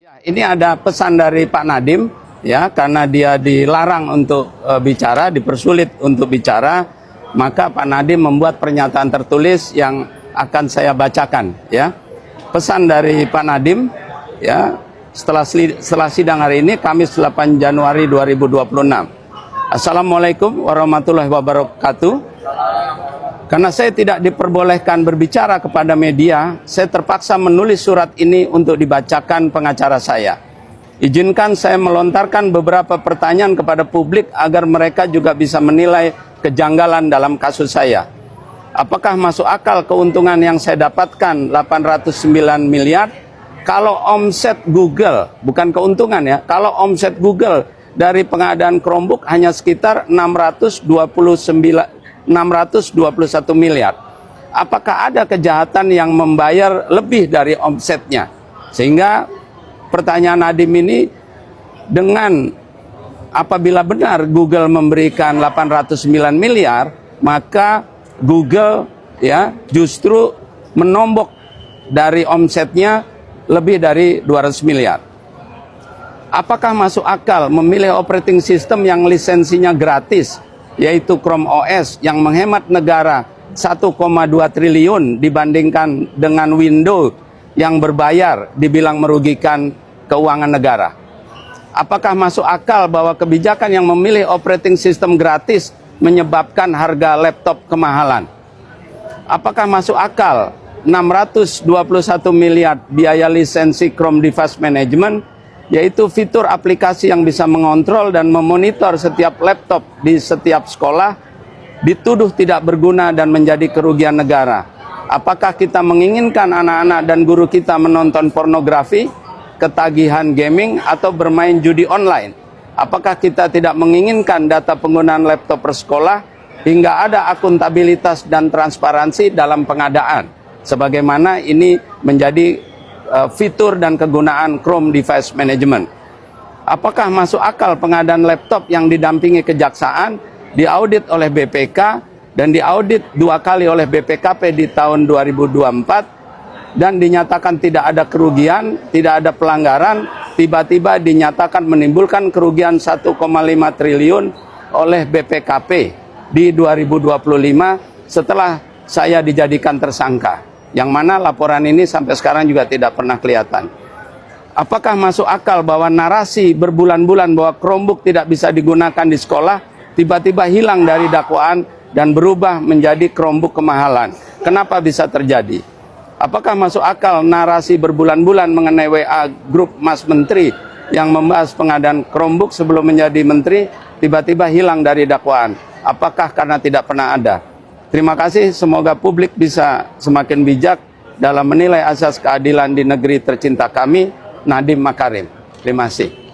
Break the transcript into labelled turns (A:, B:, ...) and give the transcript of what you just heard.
A: Ini ada pesan dari Pak Nadiem, ya, karena dia dilarang untuk bicara, dipersulit untuk bicara, maka Pak Nadiem membuat pernyataan tertulis yang akan saya bacakan, ya. Pesan dari Pak Nadiem, ya, setelah sidang hari ini, Kamis 8 Januari 2026. Assalamualaikum warahmatullahi wabarakatuh. Karena saya tidak diperbolehkan berbicara kepada media, saya terpaksa menulis surat ini untuk dibacakan pengacara saya. Izinkan saya melontarkan beberapa pertanyaan kepada publik agar mereka juga bisa menilai kejanggalan dalam kasus saya. Apakah masuk akal keuntungan yang saya dapatkan 809 miliar? Kalau omset Google, bukan keuntungan ya, kalau omset Google dari pengadaan Chromebook hanya sekitar 621 miliar. Apakah ada kejahatan yang membayar lebih dari omsetnya? Sehingga pertanyaan Nadiem ini, dengan apabila benar Google memberikan 809 miliar, maka Google, ya, justru menombok dari omsetnya lebih dari 200 miliar. Apakah masuk akal memilih operating system yang lisensinya gratis, yaitu Chrome OS, yang menghemat negara 1,2 triliun dibandingkan dengan Windows yang berbayar dibilang merugikan keuangan negara? Apakah masuk akal bahwa kebijakan yang memilih operating system gratis menyebabkan harga laptop kemahalan? Apakah masuk akal 621 miliar biaya lisensi Chrome Device Management, yaitu fitur aplikasi yang bisa mengontrol dan memonitor setiap laptop di setiap sekolah, dituduh tidak berguna dan menjadi kerugian negara? Apakah kita menginginkan anak-anak dan guru kita menonton pornografi, ketagihan gaming, atau bermain judi online? Apakah kita tidak menginginkan data penggunaan laptop per sekolah hingga ada akuntabilitas dan transparansi dalam pengadaan, sebagaimana ini menjadi fitur dan kegunaan Chrome Device Management? Apakah masuk akal pengadaan laptop yang didampingi kejaksaan, diaudit oleh BPK, dan diaudit 2 kali oleh BPKP di tahun 2024, dan dinyatakan tidak ada kerugian, tidak ada pelanggaran, tiba-tiba dinyatakan menimbulkan kerugian 1,5 triliun oleh BPKP di 2025 setelah saya dijadikan tersangka, yang mana laporan ini sampai sekarang juga tidak pernah kelihatan. Apakah masuk akal bahwa narasi berbulan-bulan bahwa Chromebook tidak bisa digunakan di sekolah tiba-tiba hilang dari dakwaan dan berubah menjadi Chromebook kemahalan? Kenapa bisa terjadi? Apakah masuk akal narasi berbulan-bulan mengenai WA grup Mas Menteri yang membahas pengadaan Chromebook sebelum menjadi menteri tiba-tiba hilang dari dakwaan? Apakah karena tidak pernah ada? Terima kasih, semoga publik bisa semakin bijak dalam menilai asas keadilan di negeri tercinta kami. Nadiem Makarim. Terima kasih.